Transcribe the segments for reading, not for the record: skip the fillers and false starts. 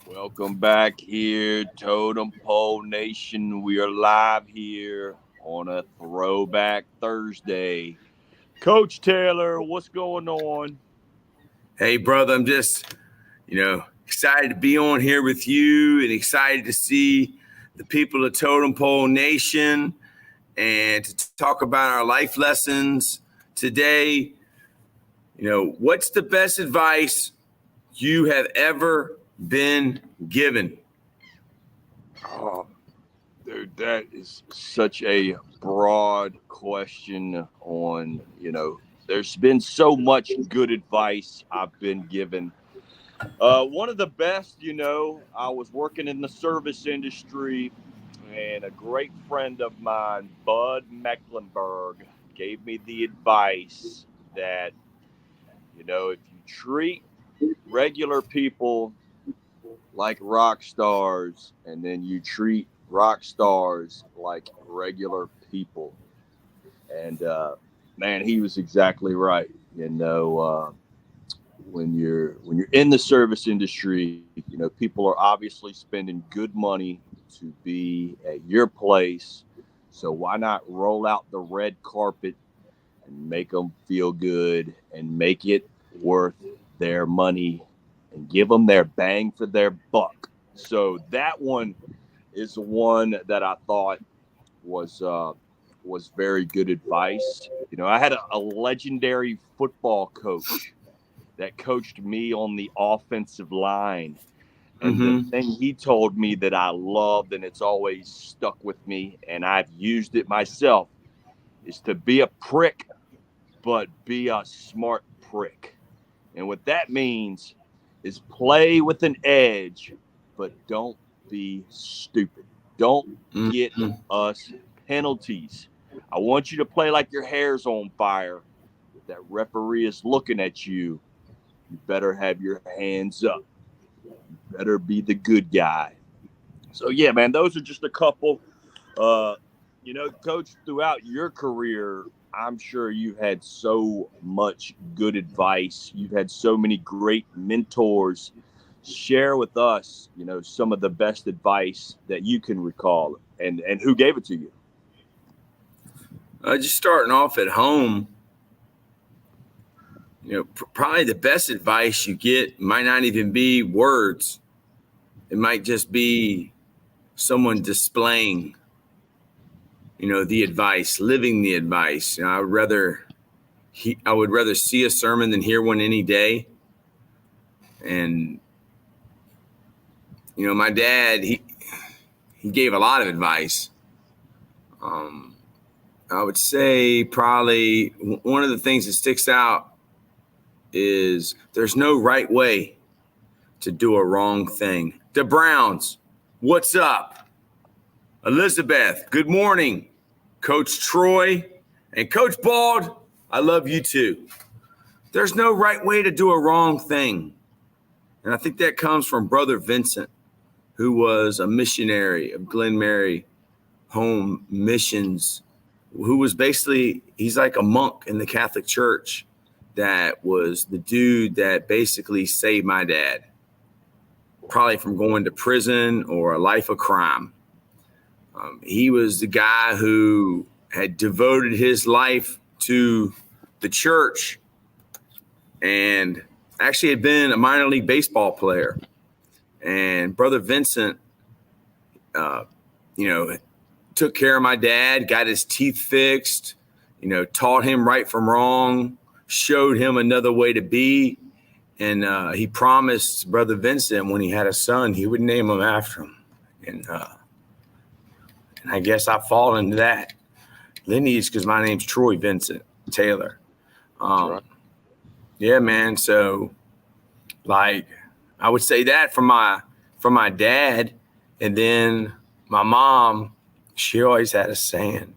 Welcome back here, Totem Pole Nation. We are live here on a throwback Thursday. Coach Taylor, what's going on? Hey, brother, I'm just, excited to be on here with you and excited to see the people of Totem Pole Nation and to talk about our life lessons today. What's the best advice you have ever been given? Oh, dude, that is such a broad question there's been so much good advice I've been given. One of the best, I was working in the service industry, and a great friend of mine, Bud Mecklenburg, gave me the advice that, if you treat regular people like rock stars and then you treat rock stars like regular people. And, man, he was exactly right. When you're in the service industry, people are obviously spending good money to be at your place. So why not roll out the red carpet and make them feel good and make it worth their money and give them their bang for their buck? So that one is one that I thought was uh, was very good advice. I had a legendary football coach that coached me on the offensive line. And the Mm-hmm. thing he told me that I loved, and it's always stuck with me, and I've used it myself, is to be a prick, but be a smart prick. And what that means is play with an edge, but don't be stupid. Don't get Mm-hmm. us penalties. I want you to play like your hair's on fire. If that referee is looking at you, you better have your hands up. Better be the good guy. So yeah, man, those are just a couple. Coach, throughout your career, I'm sure you've had so much good advice. You've had so many great mentors. Share with us, some of the best advice that you can recall, and who gave it to you. Just starting off at home, probably the best advice you get might not even be words. It might just be someone displaying, the advice, living the advice. I would rather see a sermon than hear one any day. And my dad, he gave a lot of advice. I would say probably one of the things that sticks out is there's no right way to do a wrong thing. The Browns, what's up? Elizabeth, good morning. Coach Troy and Coach Bald, I love you too. There's no right way to do a wrong thing. And I think that comes from Brother Vincent, who was a missionary of Glen Mary Home Missions, who was basically, he's like a monk in the Catholic Church that was the dude that basically saved my dad, probably from going to prison or a life of crime. He was the guy who had devoted his life to the church and actually had been a minor league baseball player. And Brother Vincent, took care of my dad, got his teeth fixed, taught him right from wrong, showed him another way to be. And he promised Brother Vincent when he had a son, he would name him after him. And I guess I've fallen into that lineage because my name's Troy Vincent Taylor. Right. Yeah, man. So, like, I would say that from my dad, and then my mom. She always had a saying,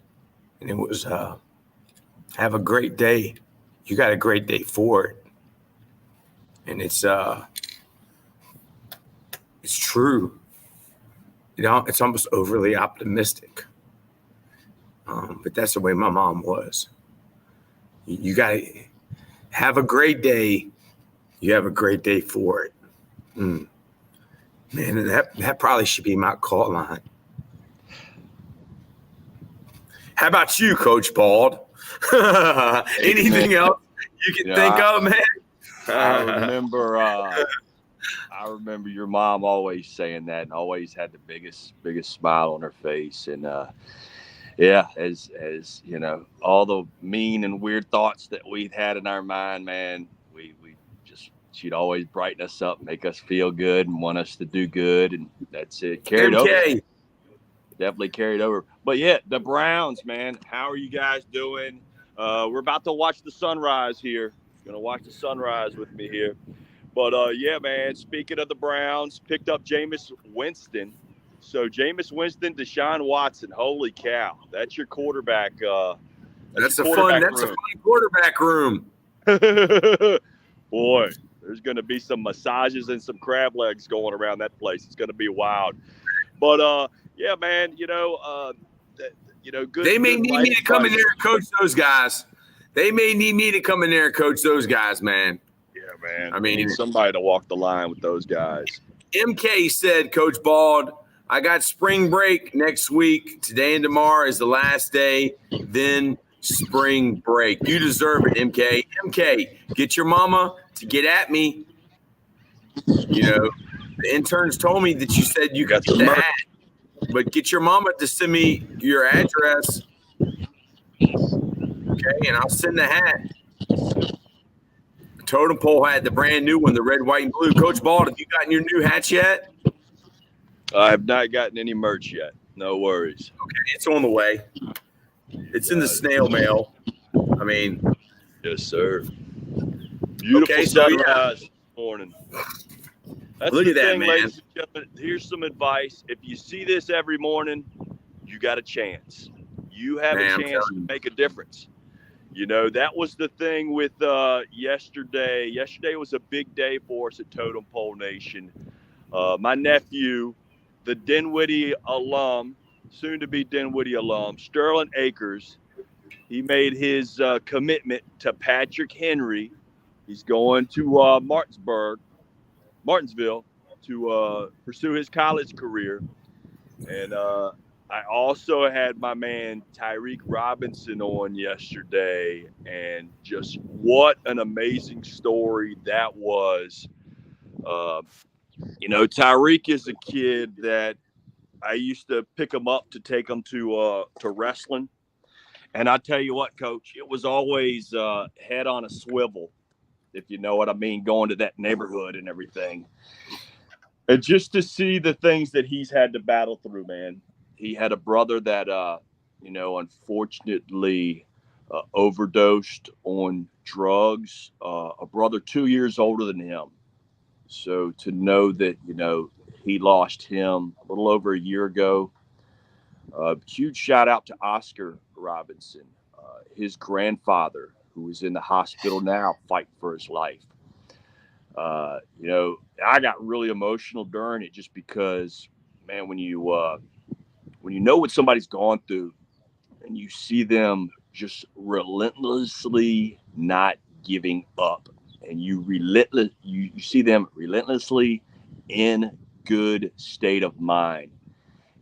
and it was, "Have a great day. You got a great day for it." And it's true. It's almost overly optimistic, but that's the way my mom was. You got to have a great day. You have a great day for it. Man, that probably should be my call line. How about you, Coach Bald? Anything else you can think of, man? I remember your mom always saying that, and always had the biggest smile on her face. And yeah, as you know, all the mean and weird thoughts that we'd had in our mind, man, we just, she'd always brighten us up, make us feel good, and want us to do good, and that's it. Carried over. Definitely carried over. But yeah, the Browns, man, how are you guys doing? We're about to watch the sunrise here. Gonna watch the sunrise with me here. But yeah, man, speaking of the Browns, picked up Jameis Winston. So Jameis Winston, Deshaun Watson. Holy cow. That's your quarterback. That's a fun quarterback room. Boy, there's going to be some massages and some crab legs going around that place. It's going to be wild. But yeah, man, good. They may need me to come in there and coach those guys. Man. Yeah, man. I mean, we need somebody to walk the line with those guys. MK said, Coach Bald, I got spring break next week. Today and tomorrow is the last day. Then spring break. You deserve it, MK. MK, get your mama to get at me. You know, the interns told me that you said you got the hat. But get your mama to send me your address. Okay, and I'll send the hat. Totem Pole hat, the brand new one, the red, white, and blue. Coach Bald, have you gotten your new hats yet? I have not gotten any merch yet. No worries. Okay, it's on the way. It's in the snail mail. I mean, yes, sir. Beautiful sunrise this morning. That's look the at that, thing, man. Ladies and gentlemen. Here's some advice. If you see this every morning, you got a chance. You have a chance to make a difference. You know, that was the thing with yesterday. Yesterday was a big day for us at Totem Pole Nation. My nephew, the Dinwiddie alum, soon-to-be Dinwiddie alum, Sterling Akers, he made his commitment to Patrick Henry. He's going to Martinsville, to pursue his college career. And I also had my man Tyreek Robinson on yesterday, and just what an amazing story that was. Tyreek is a kid that I used to pick him up to take him to wrestling. And I tell you what, Coach, it was always head on a swivel, if you know what I mean, going to that neighborhood and everything. And just to see the things that he's had to battle through, man. He had a brother that, unfortunately overdosed on drugs, a brother 2 years older than him. So to know that, he lost him a little over a year ago. Huge shout out to Oscar Robinson, his grandfather, who is in the hospital now fighting for his life. I got really emotional during it just because, man, when you know what somebody's gone through and you see them just relentlessly not giving up, and you see them relentlessly in good state of mind.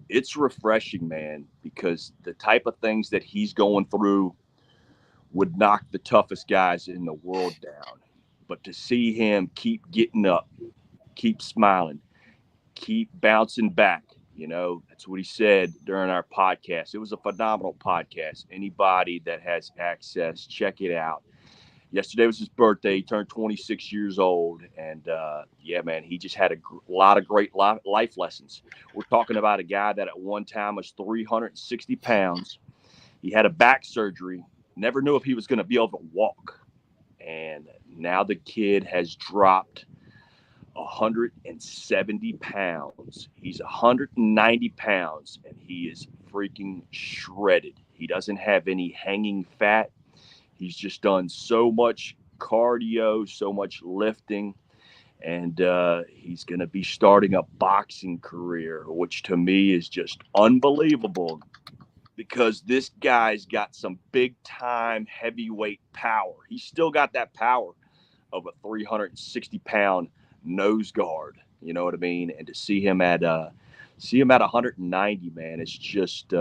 It's refreshing, man, because the type of things that he's going through would knock the toughest guys in the world down. But to see him keep getting up, keep smiling, keep bouncing back, that's what he said during our podcast. It was a phenomenal podcast. Anybody that has access, check it out. Yesterday was his birthday. He turned 26 years old. And, yeah, man, he just had a lot of great life lessons. We're talking about a guy that at one time was 360 pounds. He had a back surgery. Never knew if he was going to be able to walk. And now the kid has dropped 170 pounds. He's 190 pounds, and he is freaking shredded. He doesn't have any hanging fat. He's just done so much cardio, so much lifting, and he's going to be starting a boxing career, which to me is just unbelievable because this guy's got some big-time heavyweight power. He's still got that power of a 360-pound nose guard. You know what I mean? And to see him at 190, man, it's just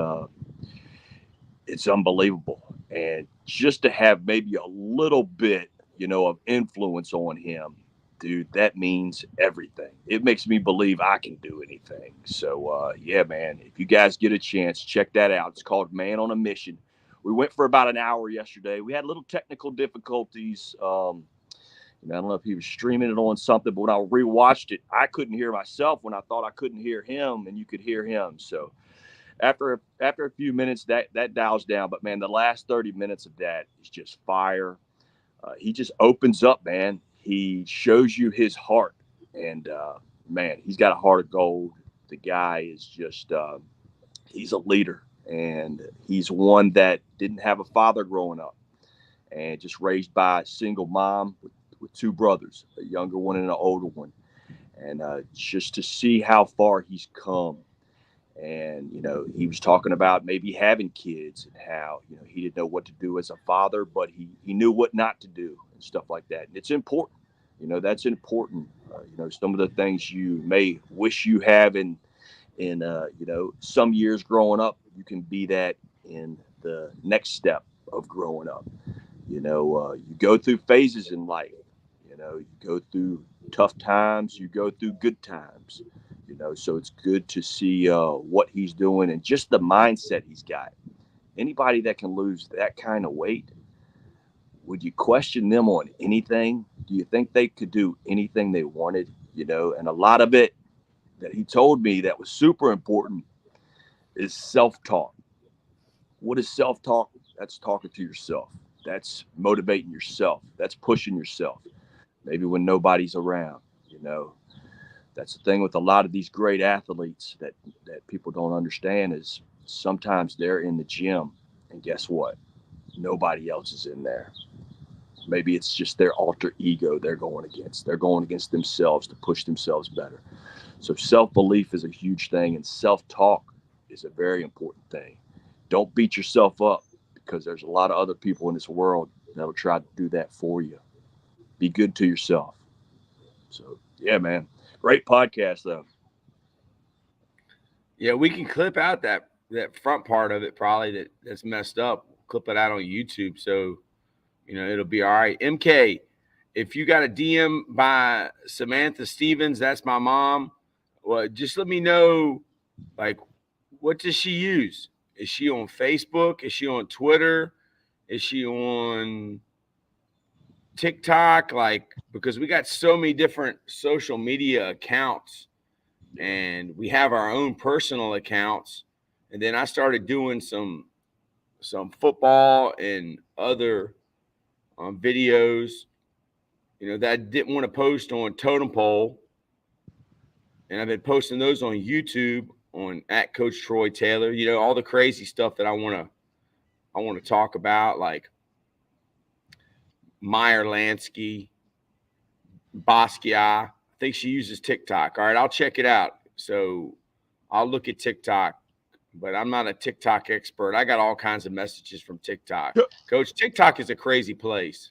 it's unbelievable. And just to have maybe a little bit, of influence on him, dude, that means everything. It makes me believe I can do anything. So, yeah, man, if you guys get a chance, check that out. It's called Man on a Mission. We went for about an hour yesterday. We had little technical difficulties. I don't know if he was streaming it on something, but when I rewatched it, I couldn't hear myself when I thought I couldn't hear him, and you could hear him. So, after a few minutes, that dials down. But man, the last 30 minutes of that is just fire. He just opens up, man. He shows you his heart, and man, he's got a heart of gold. The guy is just he's a leader, and he's one that didn't have a father growing up, and just raised by a single mom with two brothers, a younger one and an older one, and just to see how far he's come. And he was talking about maybe having kids and how he didn't know what to do as a father, but he knew what not to do and stuff like that. And it's important. That's important. Some of the things you may wish you have in some years growing up, you can be that in the next step of growing up. You go through phases in life. You go through tough times, you go through good times. So it's good to see what he's doing and just the mindset he's got. Anybody that can lose that kind of weight, would you question them on anything? Do you think they could do anything they wanted? And a lot of it that he told me that was super important is self-talk. What is self-talk? That's talking to yourself. That's motivating yourself. That's pushing yourself. Maybe when nobody's around, that's the thing with a lot of these great athletes that people don't understand is sometimes they're in the gym and guess what? Nobody else is in there. Maybe it's just their alter ego they're going against. They're going against themselves to push themselves better. So self-belief is a huge thing, and self-talk is a very important thing. Don't beat yourself up because there's a lot of other people in this world that'll try to do that for you. Be good to yourself. So, yeah, man. Great podcast, though. Yeah, we can clip out that front part of it probably that's messed up. Clip it out on YouTube, so it'll be all right. MK, if you got a DM by Samantha Stevens, that's my mom. Well, just let me know, like, what does she use? Is she on Facebook? Is she on Twitter? Is she on TikTok? Like, because we got so many different social media accounts, and we have our own personal accounts. And then I started doing some football and other videos, that I didn't want to post on Totem Pole. And I've been posting those on YouTube on at Coach Troy Taylor, all the crazy stuff that I want to talk about, like Meyer Lansky, Basquiat. I think she uses TikTok. All right, I'll check it out. So I'll look at TikTok, but I'm not a TikTok expert. I got all kinds of messages from TikTok. Coach, TikTok is a crazy place.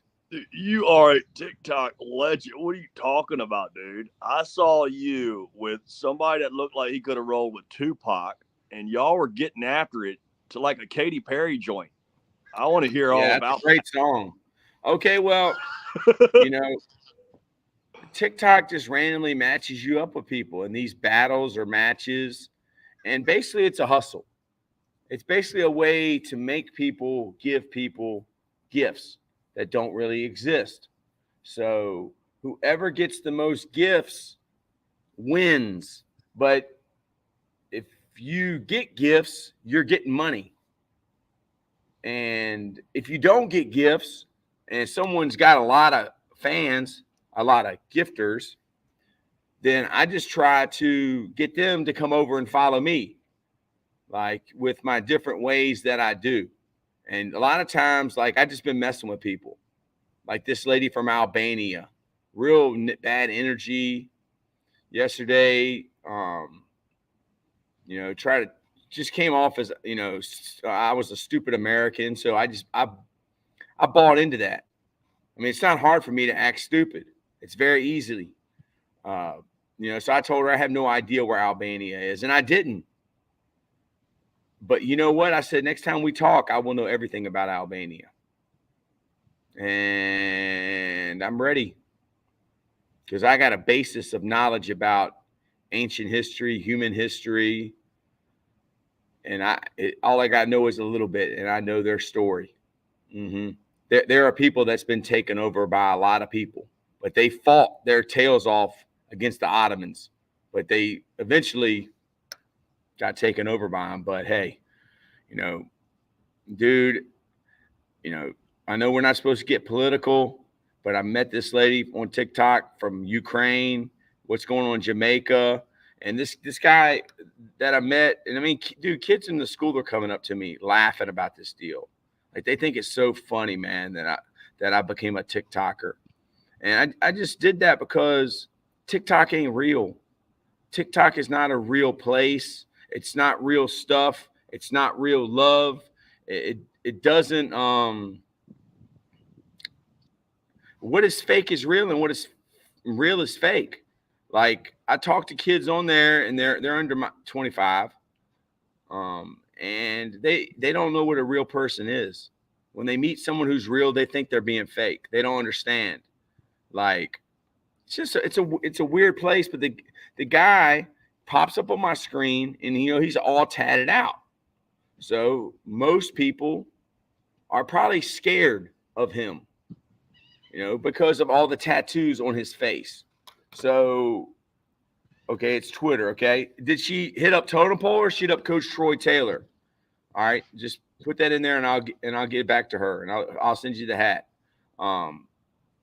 You are a TikTok legend. What are you talking about, dude? I saw you with somebody that looked like he could have rolled with Tupac, and y'all were getting after it to like a Katy Perry joint. I want to hear all Yeah, about that's a great song. Okay, well, TikTok just randomly matches you up with people in these battles or matches. And basically, it's a hustle. It's basically a way to make people give people gifts that don't really exist. So whoever gets the most gifts wins. But if you get gifts, you're getting money. And if you don't get gifts and someone's got a lot of fans, a lot of gifters, then I just try to get them to come over and follow me, like with my different ways that I do. And a lot of times, like, I just been messing with people, like this lady from Albania, real bad energy yesterday. Try to just came off as, I was a stupid American. So I bought into that. I mean, it's not hard for me to act stupid. It's very easily. So I told her I have no idea where Albania is, and I didn't. But you know what? I said, next time we talk, I will know everything about Albania. And I'm ready, because I got a basis of knowledge about ancient history, human history. And all I got to know is a little bit, and I know their story. There are people that's been taken over by a lot of people, but they fought their tails off against the Ottomans, but they eventually got taken over by them. But hey, dude, I know we're not supposed to get political, but I met this lady on TikTok from Ukraine. What's going on in Jamaica? And this guy that I met, and I mean, dude, kids in the school are coming up to me laughing about this deal. Like, they think it's so funny, man, that I became a TikToker. And I just did that because TikTok ain't real. TikTok is not a real place. It's not real stuff. It's not real love. It doesn't what is fake is real, and what is real is fake. Like, I talk to kids on there, and they're under 25, and they don't know what a real person is. When they meet someone who's real, they think they're being fake. They don't understand. Like, it's a weird place. But the guy pops up on my screen, and he's all tatted out. So most people are probably scared of him, because of all the tattoos on his face. So, okay, it's Twitter. Okay, did she hit up Totem Pole, or she hit up Coach Troy Taylor? All right, just put that in there, and I'll get back to her, and I'll send you the hat.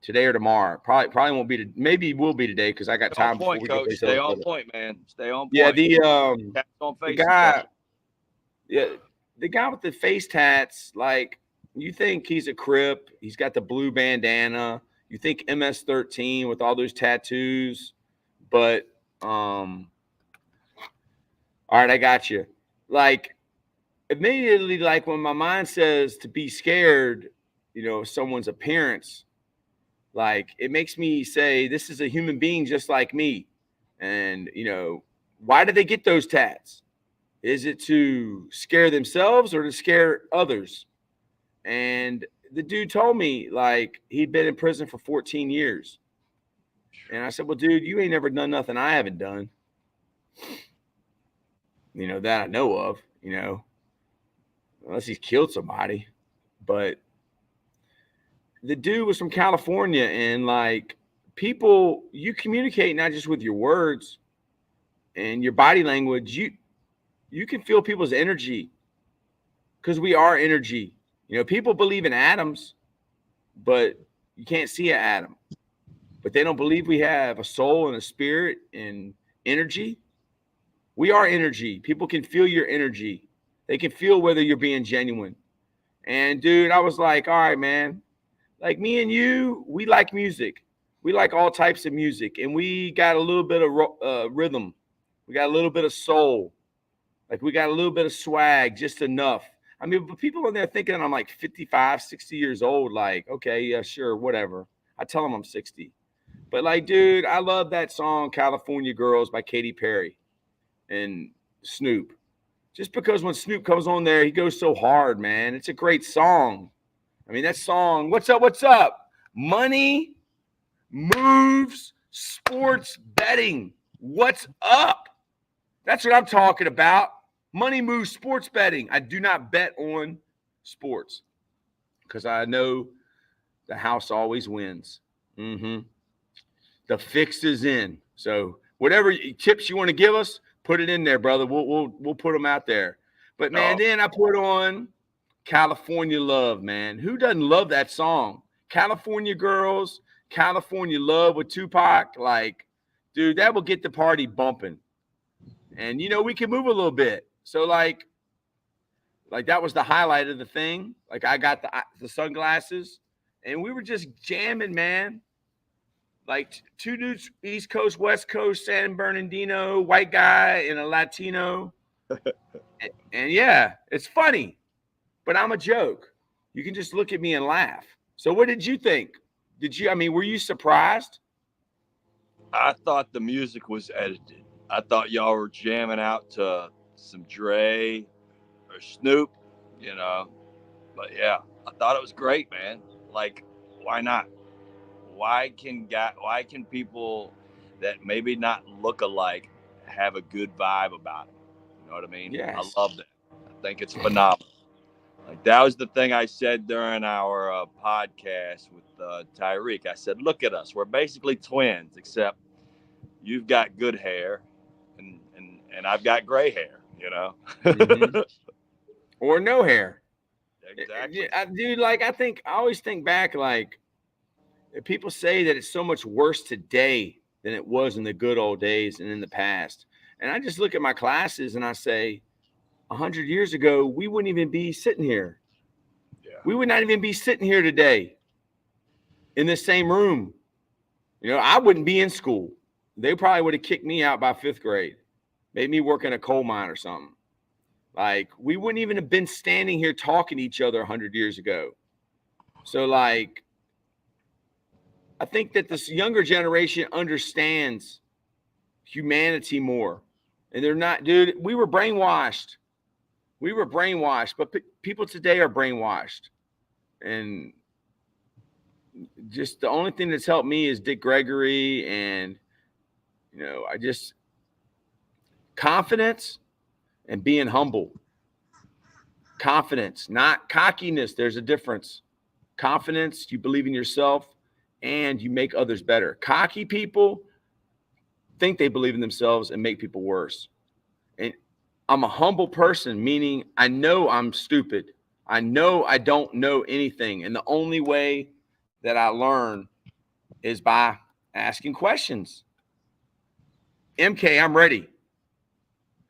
Today or tomorrow. Probably won't be. Maybe it will be today, because I got time. Stay on point, Coach. Stay on point, man. Stay on point. Yeah, the guy. Yeah, the guy with the face tats. Like, you think he's a Crip? He's got the blue bandana. You think MS-13 with all those tattoos, but all right, I got you. Like, immediately, like, when my mind says to be scared, of someone's appearance, like, it makes me say, this is a human being just like me. And, why did they get those tats? Is it to scare themselves or to scare others? And the dude told me, like, he'd been in prison for 14 years. And I said, well, dude, you ain't never done nothing I haven't done, that I know of, unless he's killed somebody. But the dude was from California, and, like, people, you communicate not just with your words and your body language. You can feel people's energy, because we are energy. People believe in atoms, but you can't see an atom. But they don't believe we have a soul and a spirit and energy. We are energy. People can feel your energy. They can feel whether you're being genuine. And, dude, I was like, all right, man. Like, me and you, we like music. We like all types of music. And we got a little bit of rhythm. We got a little bit of soul. Like, we got a little bit of swag, just enough. I mean, but people in there thinking I'm like 55, 60 years old. Like, okay, yeah, sure, whatever. I tell them I'm 60. But, like, dude, I love that song, California Girls by Katy Perry and Snoop. Just because when Snoop comes on there, he goes so hard, man. It's a great song. I mean, that song, what's up? Money moves sports betting. What's up? That's what I'm talking about. Money moves sports betting. I do not bet on sports, because I know the house always wins. The fix is in. So whatever tips you want to give us, put it in there, brother. We'll put them out there. But, man, then I put on California Love, man. Who doesn't love that song? California Girls, California Love with Tupac. Like, dude, that will get the party bumping. And, we can move a little bit. So, like that was the highlight of the thing. Like, I got the sunglasses, and we were just jamming, man. Like, two dudes, East Coast, West Coast, San Bernardino, white guy and a Latino. and yeah, it's funny, but I'm a joke. You can just look at me and laugh. So what did you think? Were you surprised? I thought the music was edited. I thought y'all were jamming out to some Dre or Snoop, you know. But yeah, I thought it was great, man. Like, why not? Why can people that maybe not look alike have a good vibe about it? You know what I mean? I Yes. love that. I think it's phenomenal. Like that was the thing I said during our podcast with Tyreek. I said, "Look at us. We're basically twins, except you've got good hair, and I've got gray hair. You know." Mm-hmm. Or no hair. Exactly. Dude, like I always think back, like people say that it's so much worse today than it was in the good old days and in the past. And I just look at my classes and I say, 100 years ago, we wouldn't even be sitting here. Yeah. We would not even be sitting here today in this same room. I wouldn't be in school. They probably would have kicked me out by fifth grade, made me work in a coal mine or something. Like, we wouldn't even have been standing here talking to each other 100 years ago. So, like, I think that this younger generation understands humanity more. And they're not, dude, we were brainwashed. We were brainwashed, but people today are brainwashed. And just the only thing that's helped me is Dick Gregory. And, I just, confidence and being humble. Confidence, not cockiness. There's a difference. Confidence, you believe in yourself and you make others better. Cocky people think they believe in themselves and make people worse. And I'm a humble person, meaning I know I'm stupid. I know I don't know anything. And the only way that I learn is by asking questions. MK, I'm ready.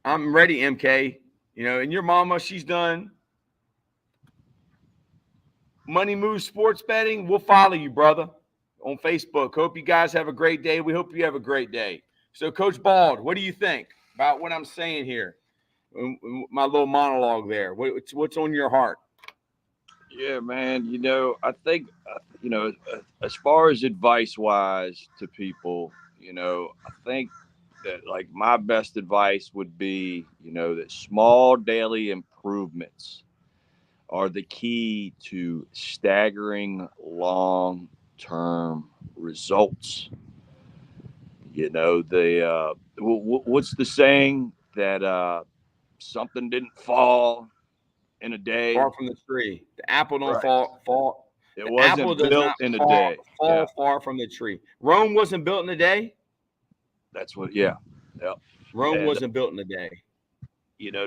I'm ready, MK. And your mama, she's done Money Moves Sports Betting. We'll follow you, brother, on Facebook. Hope you guys have a great day. We hope you have a great day. So, Coach Bald, what do you think about what I'm saying here? My little monologue there. What's on your heart? Yeah, man. I think, as far as advice wise to people, I think that like my best advice would be, that small daily improvements are the key to staggering long term results. What's the saying that something didn't fall in a day? Far from the tree. The apple don't Right. fall. It The apple wasn't does built not in a fall, day. Yeah. fall far from the tree. Rome wasn't built in a day. That's what, yeah. Yep. Rome And, wasn't built in a day.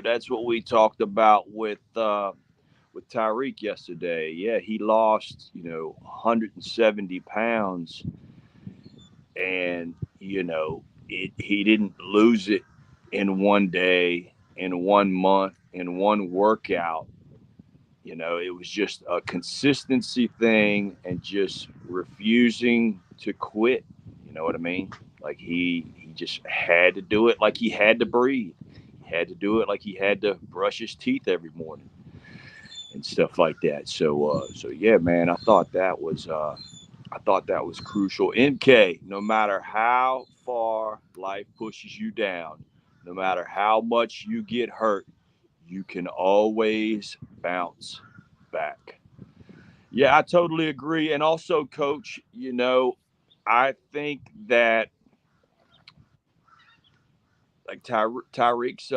that's what we talked about with Tyreek yesterday. Yeah, he lost, 170 pounds, and, he didn't lose it in one day, in 1 month, in one workout. It was just a consistency thing and just refusing to quit. You know what I mean? Like he just had to do it like he had to breathe. He had to do it like he had to brush his teeth every morning and stuff like that. So yeah, man, I thought that was crucial. MK, no matter how far life pushes you down, no matter how much you get hurt, you can always bounce back. Yeah, I totally agree. And also, coach, I think that like Tyreek's,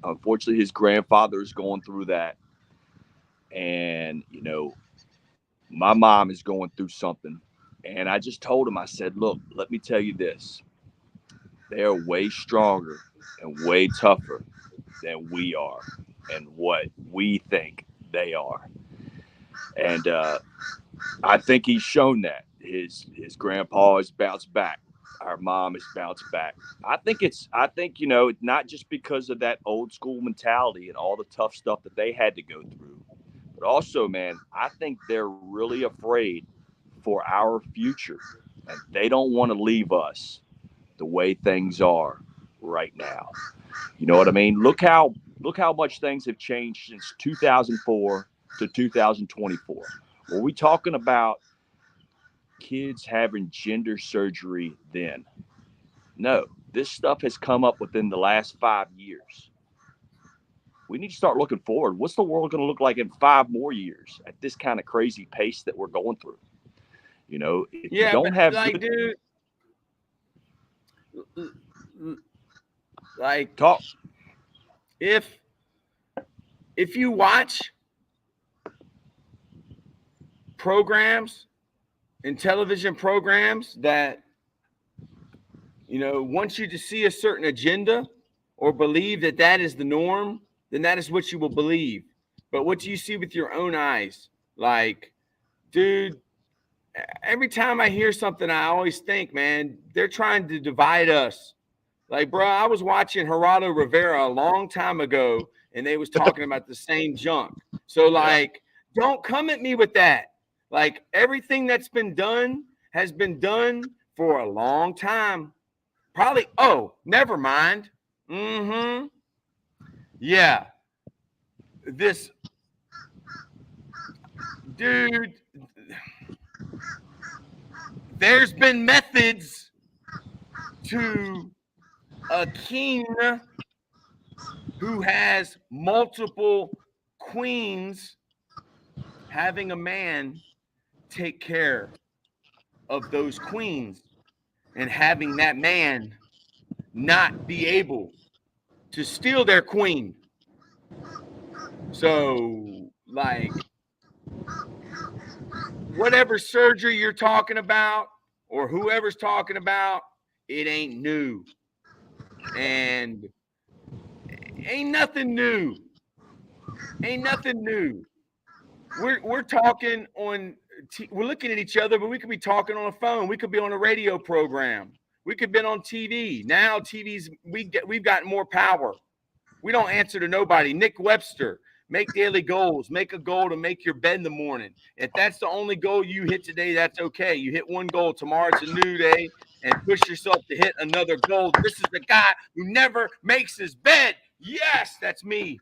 unfortunately, his grandfather is going through that. And, my mom is going through something. And I just told him, I said, look, let me tell you this. They are way stronger and way tougher than we are and what we think they are. And I think he's shown that. His grandpa has bounced back. Our mom has bounced back. I think not just because of that old school mentality and all the tough stuff that they had to go through, but also, man, I think they're really afraid for our future. And they don't want to leave us the way things are right now. You know what I mean? Look how much things have changed since 2004 to 2024. Were we talking about kids having gender surgery then. No, this stuff has come up within the last 5 years. We need to start looking forward. What's the world going to look like in 5 more years at this kind of crazy pace that we're going through? If you Yeah, don't but have like, good dude, like talk, if you watch programs and television programs that want you to see a certain agenda or believe that that is the norm, then that is what you will believe. But what you see with your own eyes, like, dude, every time I hear something, I always think, man, they're trying to divide us. Like, bro, I was watching Gerardo Rivera a long time ago, and they was talking about the same junk. So, yeah, like, don't come at me with that. Like, everything that's been done has been done for a long time. Probably, oh, never mind. Mm-hmm. Yeah. This dude, there's been methods to a king who has multiple queens having a man take care of those queens and having that man not be able to steal their queen. So, like, whatever surgery you're talking about or whoever's talking about, it ain't new. And ain't nothing new. Ain't nothing new. We're talking on we're looking at each other, but we could be talking on a phone. We could be on a radio program. We could be on TV. Now TV's we've got more power. We don't answer to nobody. Nick Webster, make daily goals. Make a goal to make your bed in the morning. If that's the only goal you hit today, that's okay. You hit one goal. Tomorrow it's a new day, and push yourself to hit another goal. This is the guy who never makes his bed. Yes, that's me.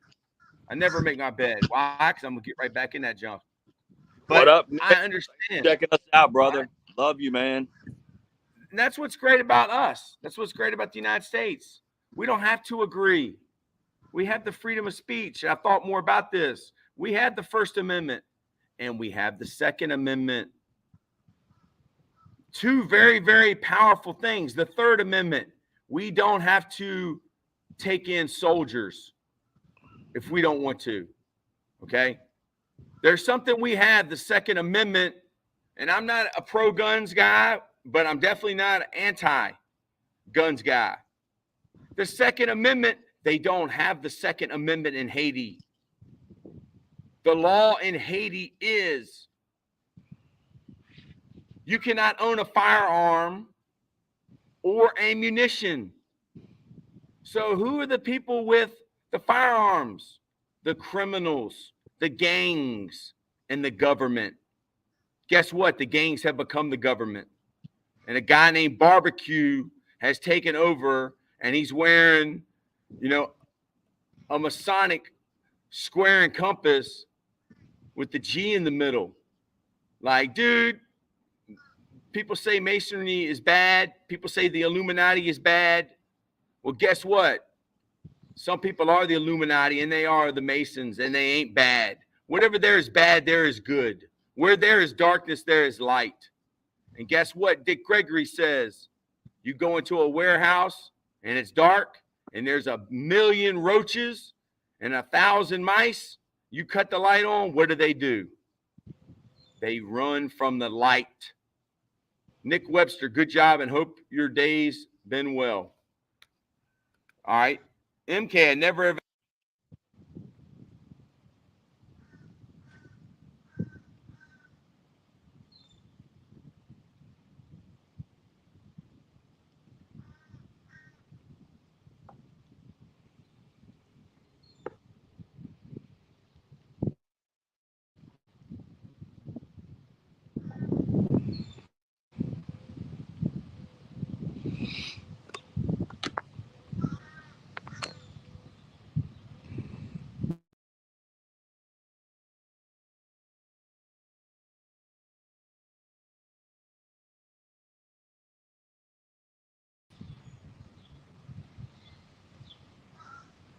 I never make my bed. Why? Because I'm going to get right back in that junk. what But up, I Nick? understand. Checking us out, Right? brother. Love you, man. And that's what's great about us. That's what's great about the United States. We don't have to agree. We have the freedom of speech. I thought more about this. We have the First Amendment and we have the Second Amendment. Two very, very powerful things. The Third Amendment, we don't have to take in soldiers if we don't want to. Okay? There's something we have, the Second Amendment, and I'm not a pro-guns guy, but I'm definitely not an anti-guns guy. The Second Amendment, they don't have the Second Amendment in Haiti. The law in Haiti is you cannot own a firearm or ammunition. So who are the people with the firearms? The criminals, the gangs, and the government. Guess what? The gangs have become the government. And a guy named Barbecue has taken over, and he's wearing, a Masonic square and compass with the G in the middle. Like, dude, people say Masonry is bad. People say the Illuminati is bad. Well, guess what? Some people are the Illuminati and they are the Masons, and they ain't bad. Whatever there is bad, there is good. Where there is darkness, there is light. And guess what? Dick Gregory says, you go into a warehouse and it's dark and there's a million roaches and 1,000 mice. You cut the light on, what do? They run from the light. Nick Webster, good job, and hope your day's been well. All right. MK, I never ever.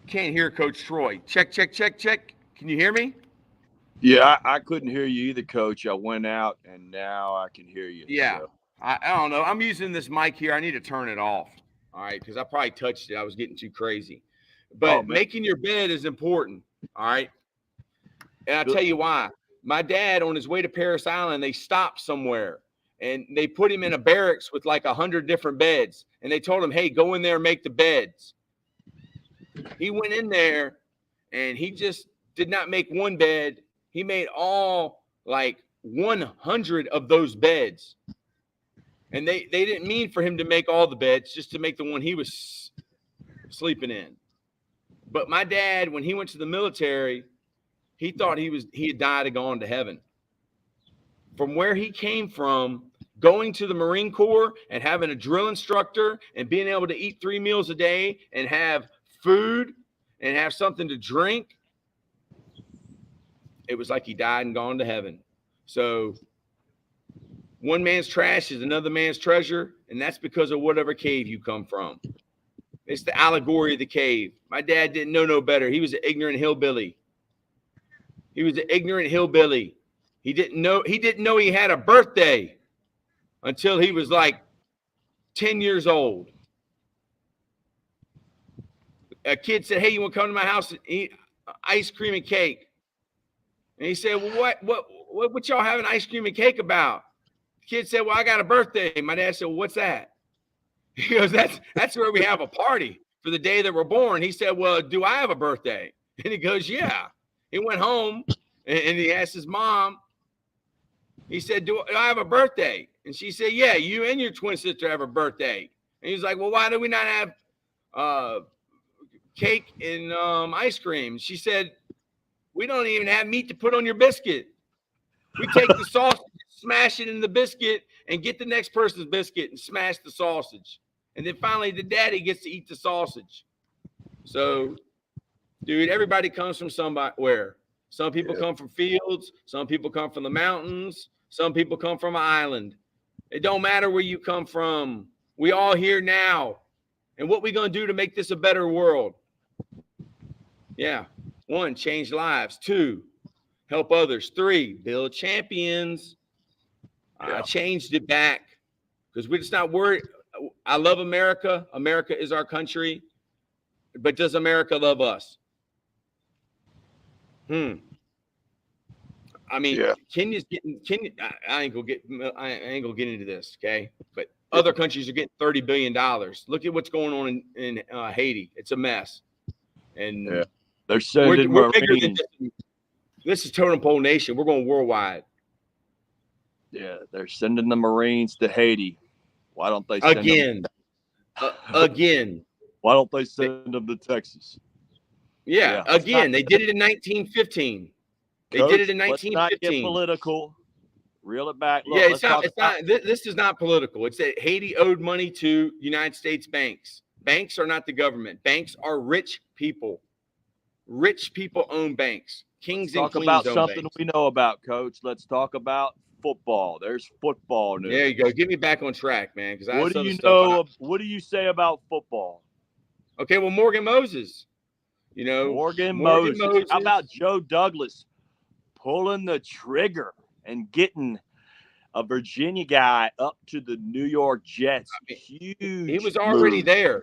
Can't hear Coach Troy. Check. Can you hear me? Yeah, I couldn't hear you either, Coach. I went out, and now I can hear you. Yeah. So. I don't know. I'm using this mic here. I need to turn it off. All right, because I probably touched it. I was getting too crazy. Oh, But man. making your bed is important. All right. And I'll tell you why. My dad, on his way to Paris Island, they stopped somewhere. And they put him in a barracks with like 100 different beds. And they told him, hey, go in there and make the beds. He went in there, and he just did not make one bed. He made all like 100 of those beds. And they didn't mean for him to make all the beds, just to make the one he was sleeping in. But my dad, when he went to the military, he thought he had died and gone to heaven. From where he came from, going to the Marine Corps and having a drill instructor and being able to eat 3 meals a day and have food and have something to drink, it was like he died and gone to heaven. So one man's trash is another man's treasure, and that's because of whatever cave you come from. It's the allegory of the cave. My dad didn't know no better. He was an ignorant hillbilly. He didn't know he had a birthday until he was like 10 years old. A kid said, hey, you want to come to my house and eat ice cream and cake? And he said, well, what y'all having ice cream and cake about? The kid said, well, I got a birthday. My dad said, well, what's that? He goes, that's where we have a party for the day that we're born. He said, well, do I have a birthday? And he goes, yeah. He went home and he asked his mom. He said, do I have a birthday? And she said, yeah, you and your twin sister have a birthday. And he's like, well, why do we not have cake and ice cream? She said, we don't even have meat to put on your biscuit. We take the sausage, smash it in the biscuit, and get the next person's biscuit and smash the sausage. And then finally, the daddy gets to eat the sausage. So, dude, everybody comes from somewhere. Some people come from fields. Some people come from the mountains. Some people come from an island. It don't matter where you come from. We all here now. And what we going to do to make this a better world? Yeah. 1, change lives. 2, help others. 3, build champions. I changed it back because we're just not worried. I love America. America is our country. But does America love us? I mean, Kenya's getting. I ain't gonna get into this, okay? But other countries are getting $30 billion. Look at what's going on in Haiti. It's a mess. And they're sending we're bigger than this is totem pole nation. We're going worldwide. Yeah, they're sending the Marines to Haiti. Why don't they send them? Again. Why don't they send them to Texas? Yeah, again. They did it in 1915. Coach, did it in 1915. Let's not get political. Reel it back. Look, it's not. This is not political. It's that Haiti owed money to United States banks. Banks are not the government. Banks are rich people. Rich people own banks. Kings and queens own banks. Talk about something we know about, Coach. Let's talk about football. There's football news. There you go. Get me back on track, man. Because what do you know? What do you say about football? Okay, well, Morgan Moses. You know, Morgan Moses. How about Joe Douglas pulling the trigger and getting a Virginia guy up to the New York Jets? Huge. He was already there.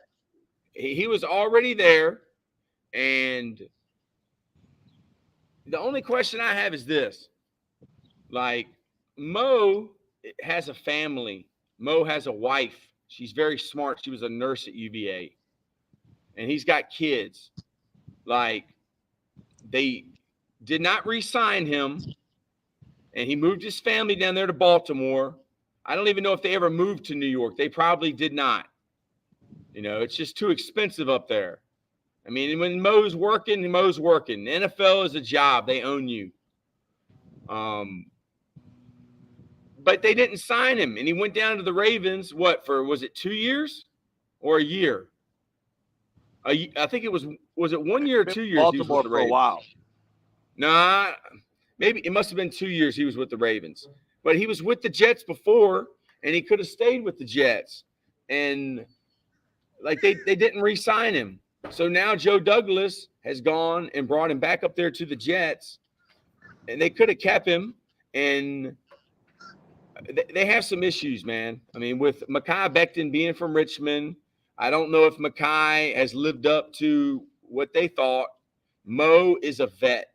He was already there. And the only question I have is this. Like, Mo has a family. Mo has a wife. She's very smart. She was a nurse at UVA. And he's got kids. Like, they did not re-sign him. And he moved his family down there to Baltimore. I don't even know if they ever moved to New York. They probably did not. You know, it's just too expensive up there. I mean, when Mo's working, Mo's working. The NFL is a job. They own you. But they didn't sign him. And he went down to the Ravens, was it 2 years or a year? I think it was it 1 year or 2 years? Baltimore he was with the Ravens for a while. Nah, maybe it must have been 2 years he was with the Ravens. But he was with the Jets before, and he could have stayed with the Jets. And, like, they didn't re-sign him. So now Joe Douglas has gone and brought him back up there to the Jets, and they could have kept him. And they have some issues, man. I mean, with Mekhi Becton being from Richmond, I don't know if Mekhi has lived up to what they thought. Mo is a vet.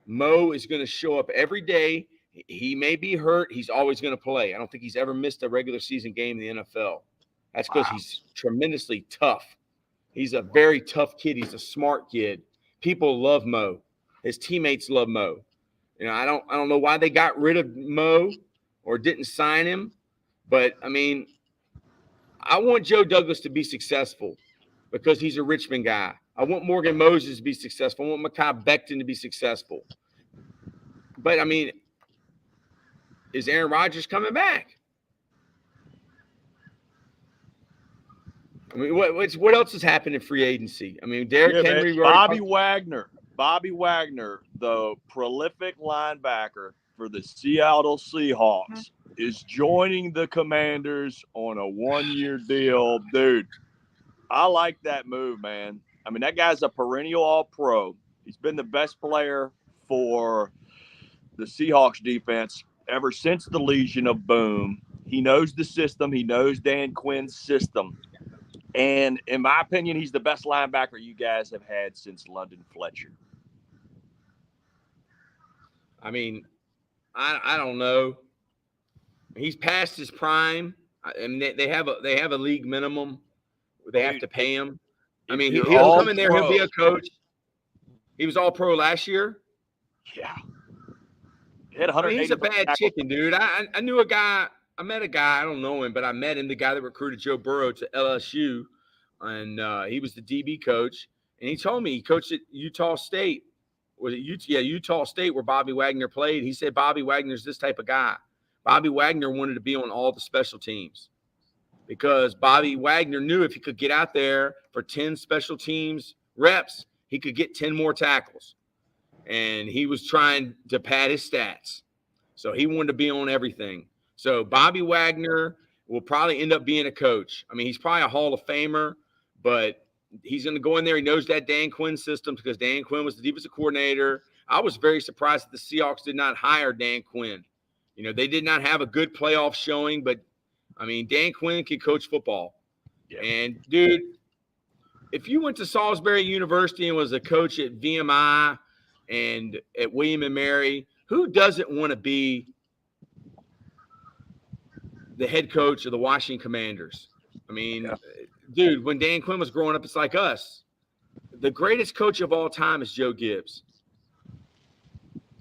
Mo is going to show up every day. He may be hurt. He's always going to play. I don't think he's ever missed a regular season game in the NFL. That's because he's tremendously tough. He's a very tough kid. He's a smart kid. People love Mo. His teammates love Mo. You know, I don't know why they got rid of Mo or didn't sign him, but I mean, I want Joe Douglas to be successful because he's a Richmond guy. I want Morgan Moses to be successful. I want Mekhi Becton to be successful. But I mean, is Aaron Rodgers coming back? I mean, what else has happened in free agency? I mean, Derrick Henry, Bobby Wagner, the prolific linebacker for the Seattle Seahawks, is joining the Commanders on a 1-year deal. Dude, I like that move, man. I mean, that guy's a perennial All-Pro. He's been the best player for the Seahawks defense ever since the Legion of Boom. He knows the system. He knows Dan Quinn's system. And in my opinion, he's the best linebacker you guys have had since London Fletcher. I mean, I don't know. He's past his prime. I mean, they have a league minimum. They have to pay him. I mean, he'll come in there. He'll be a coach. He was All-Pro last year. Yeah. He's a bad chicken, dude. I knew a guy. I met a guy. I don't know him, but I met him. The guy that recruited Joe Burrow to LSU, and he was the DB coach. And he told me he coached at Utah State. Was it Utah State where Bobby Wagner played? He said Bobby Wagner's this type of guy. Bobby Wagner wanted to be on all the special teams because Bobby Wagner knew if he could get out there for 10 special teams reps, he could get 10 more tackles. And he was trying to pad his stats. So he wanted to be on everything. So Bobby Wagner will probably end up being a coach. I mean, he's probably a Hall of Famer, but he's going to go in there. He knows that Dan Quinn system because Dan Quinn was the defensive coordinator. I was very surprised that the Seahawks did not hire Dan Quinn. You know, they did not have a good playoff showing, but, I mean, Dan Quinn can coach football. Yeah. And, dude, if you went to Salisbury University and was a coach at VMI and at William & Mary, who doesn't want to be the head coach of the Washington Commanders? I mean, dude, when Dan Quinn was growing up, it's like us. The greatest coach of all time is Joe Gibbs.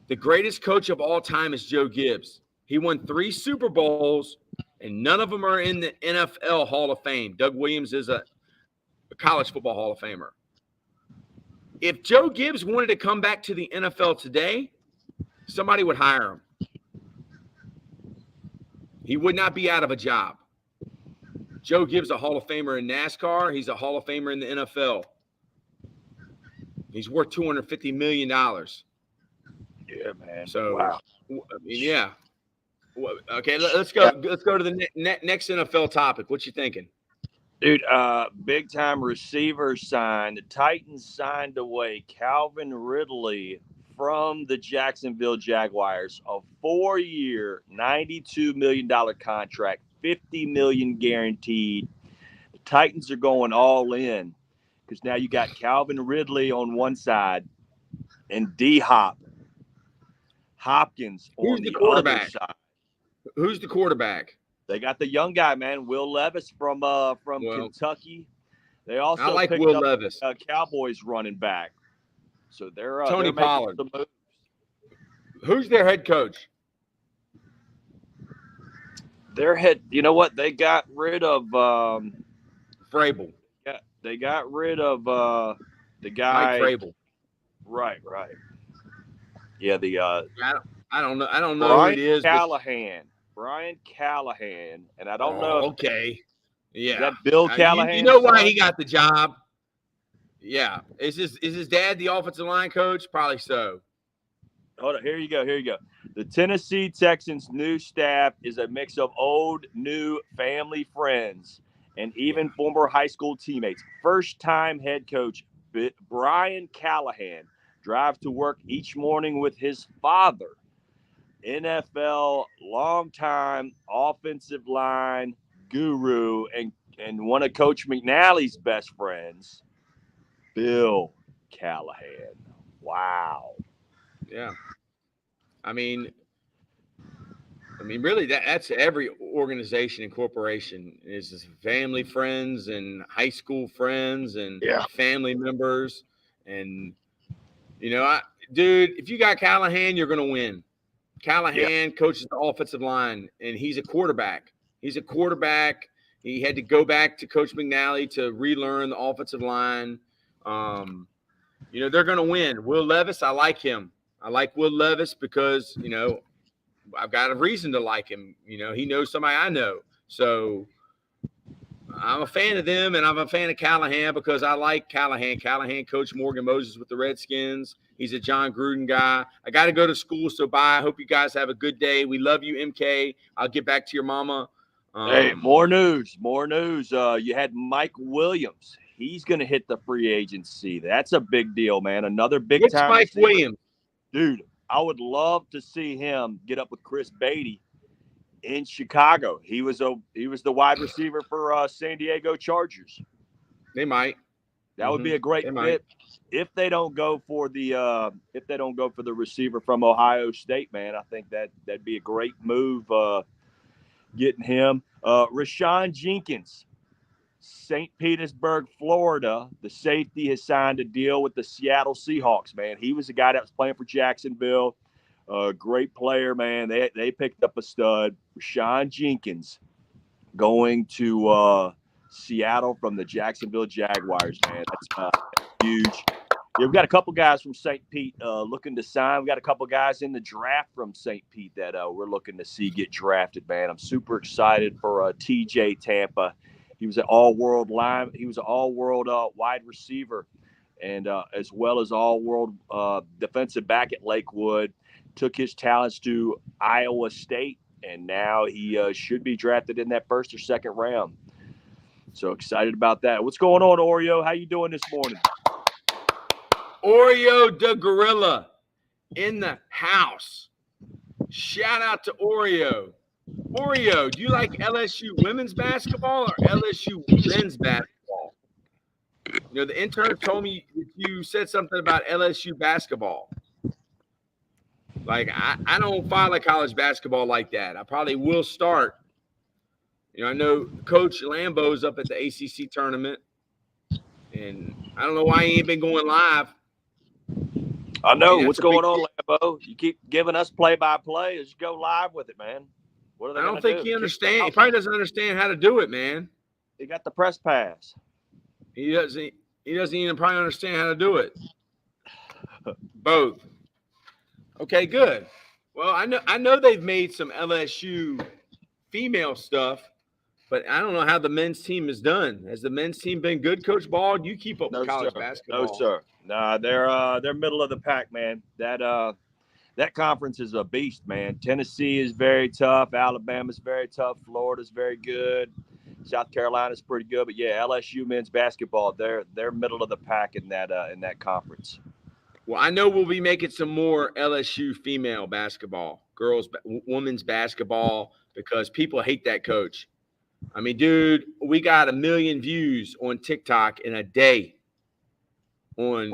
The greatest coach of all time is Joe Gibbs. He won 3 Super Bowls, and none of them are in the NFL Hall of Fame. Doug Williams is a college football Hall of Famer. If Joe Gibbs wanted to come back to the NFL today, somebody would hire him. He would not be out of a job. Joe Gibbs is a Hall of Famer in NASCAR. He's a Hall of Famer in the NFL. He's worth $250 million. Yeah, man. So, wow. I mean, yeah. Okay, let's go. Let's go to the next NFL topic. What you thinking? Dude, big time receiver signed. The Titans signed away Calvin Ridley from the Jacksonville Jaguars, a 4-year, $92 million contract, $50 million guaranteed. The Titans are going all in because now you got Calvin Ridley on one side and D-Hop Hopkins on the other side. Who's the quarterback? They got the young guy, man, Will Levis from Kentucky. They also I like picked Will up Levis. Cowboys running back. So they're Tony they're Pollard. Some moves. Who's their head coach? You know what? They got rid of Vrabel. Yeah, they got rid of the guy. Mike Vrabel. Right. Yeah, I don't know. I don't know who it is. Brian Callahan, and I don't know. Okay. Yeah. Is that Bill Callahan? You know why he got the job? Yeah. Is his dad the offensive line coach? Probably so. Hold on. Here you go. The Tennessee Texans' new staff is a mix of old, new family friends. and even former high school teammates. First-time head coach Brian Callahan drives to work each morning with his father, NFL longtime offensive line guru and one of Coach McNally's best friends, Bill Callahan. Wow. Yeah. I mean, really, that's every organization and corporation is family friends and high school friends and family members. And, dude, if you got Callahan, you're going to win. Callahan coaches the offensive line, and he's a quarterback. He had to go back to Coach McNally to relearn the offensive line. They're going to win. Will Levis, I like him. I like Will Levis because, I've got a reason to like him. He knows somebody I know. So I'm a fan of them, and I'm a fan of Callahan because I like Callahan. Callahan coached Morgan Moses with the Redskins. He's a John Gruden guy. I got to go to school, so bye. I hope you guys have a good day. We love you, MK. I'll get back to your mama. Hey, more news. You had Mike Williams. He's going to hit the free agency. That's a big deal, man. Another big time. Mike Williams? Dude, I would love to see him get up with Chris Beatty in Chicago. He was the wide receiver for San Diego Chargers. They might. That would be a great fit if they don't go for the receiver from Ohio State, man. I think that'd be a great move. Getting him. Rashawn Jenkins, St. Petersburg, Florida. The safety has signed a deal with the Seattle Seahawks, man. He was the guy that was playing for Jacksonville. Great player, man. They picked up a stud. Rashawn Jenkins going to Seattle from the Jacksonville Jaguars, man. That's huge. Yeah, we've got a couple guys from St. Pete looking to sign. We got a couple guys in the draft from St. Pete that we're looking to see get drafted, man. I'm super excited for TJ Tampa. He was an all-world wide receiver, and as well as all-world defensive back at Lakewood. Took his talents to Iowa State, and now he should be drafted in that first or second round. So excited about that. What's going on, Oreo? How you doing this morning? Oreo the Gorilla in the house. Shout out to Oreo. Oreo, do you like LSU women's basketball or LSU men's basketball? The intern told me you said something about LSU basketball. Like, I don't follow college basketball like that. I probably will start. I know Coach Lambeau's up at the ACC tournament, and I don't know why he ain't been going live. I know. What's going on, Lambeau? You keep giving us play-by-play. Just go live with it, man. What are they? I don't think he understands. He probably doesn't understand how to do it, man. He got the press pass. He doesn't even probably understand how to do it. Both. Okay, good. Well, I know they've made some LSU female stuff, but I don't know how the men's team is done. Has the men's team been good, Coach Ball? Do you keep up with college basketball? No, sir. Nah, they're middle of the pack, man. That conference is a beast, man. Tennessee is very tough. Alabama's very tough. Florida's very good. South Carolina's pretty good, but yeah, LSU men's basketball, they're middle of the pack in that conference. Well, I know we'll be making some more LSU female basketball, women's basketball, because people hate that coach. I mean, dude, we got 1 million views on TikTok in a day on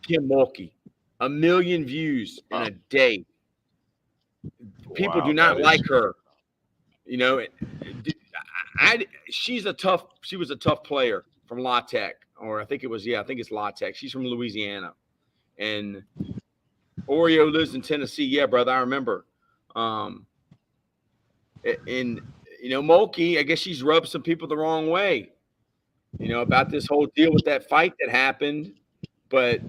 Kim Mulkey. 1 million views in a day. People do not like her. She was a tough player from La Tech, or I think it's La Tech. She's from Louisiana. And Oreo lives in Tennessee. Yeah, brother, I remember. Mulkey, I guess she's rubbed some people the wrong way, about this whole deal with that fight that happened. But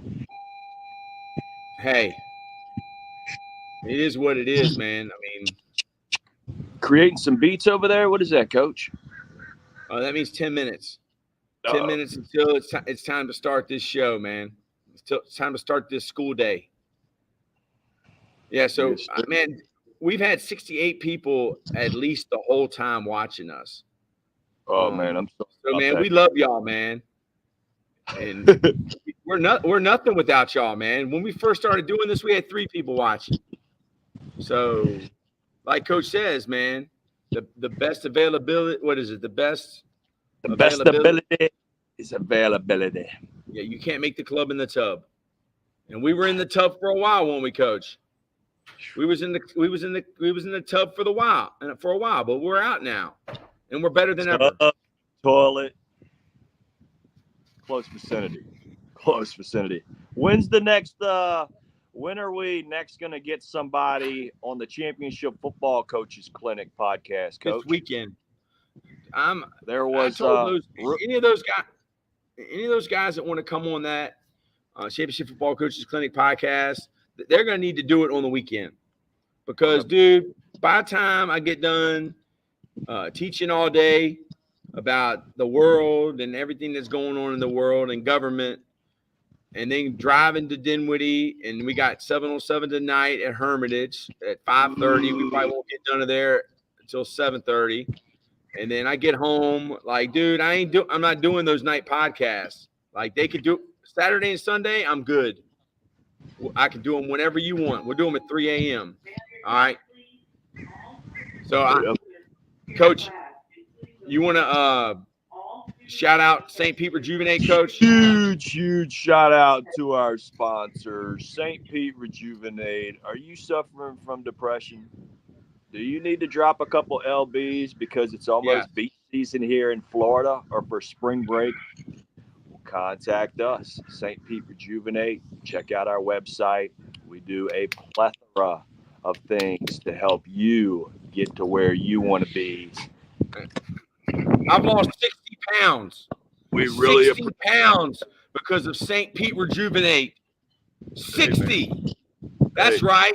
hey, it is what it is, man. I mean, creating some beats over there. What is that, Coach? Oh, that means 10 minutes. 10 minutes until it's time to start this show, man. It's time to start this school day. Yeah, so, man, we've had 68 people at least the whole time watching us. Oh man, I'm sorry So about man, that. we love y'all, man. And we're nothing without y'all, man. When we first started doing this, we had 3 people watching. So, like Coach says, man, the best availability. What is it? The best The best availability. ability is availability. Yeah, you can't make the club in the tub. And we were in the tub for a while, weren't we, Coach? We was in the tub for a while, but we're out now, and we're better than ever. Toilet, close vicinity. Close vicinity. When's the next when are we next gonna get somebody on the Championship Football Coaches Clinic podcast, Coach? This weekend. I told any of those guys that want to come on that Championship Football Coaches Clinic podcast, they're going to need to do it on the weekend because, dude, by the time I get done teaching all day about the world and everything that's going on in the world and government, and then driving to Dinwiddie, and we got 707 tonight at Hermitage at 5:30. We probably won't get done there until 7:30. And then I get home, like, dude, I'm not doing those night podcasts. Like, they could do Saturday and Sunday, I'm good. I can do them whenever you want. We'll do them at 3 a.m. All right. So, Coach, you want to shout out St. Pete Rejuvenate, Coach? Huge shout out to our sponsors, St. Pete Rejuvenate. Are you suffering from depression? Do you need to drop a couple LBs because it's almost beach season here in Florida or for spring break? Contact us, St. Pete Rejuvenate. Check out our website. We do a plethora of things to help you get to where you want to be. I've lost 60 pounds. We really 60 pounds because of St. Pete Rejuvenate. 60. That's right.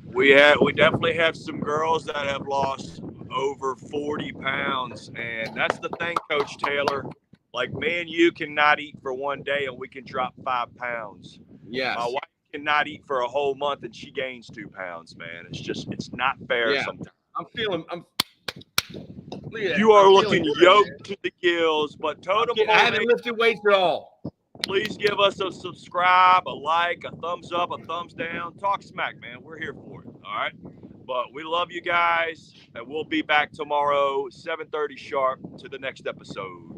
We definitely have some girls that have lost over 40 pounds. And that's the thing, Coach Taylor. Like, me and you cannot eat for one day and we can drop 5 pounds. Yes. My wife cannot eat for a whole month and she gains 2 pounds, man. It's not fair sometimes. You are looking yoked to the gills, but Totem I haven't lifted weights at all. Please give us a subscribe, a like, a thumbs up, a thumbs down. Talk smack, man. We're here for it. All right. But we love you guys, and we'll be back tomorrow, 7:30 sharp, to the next episode.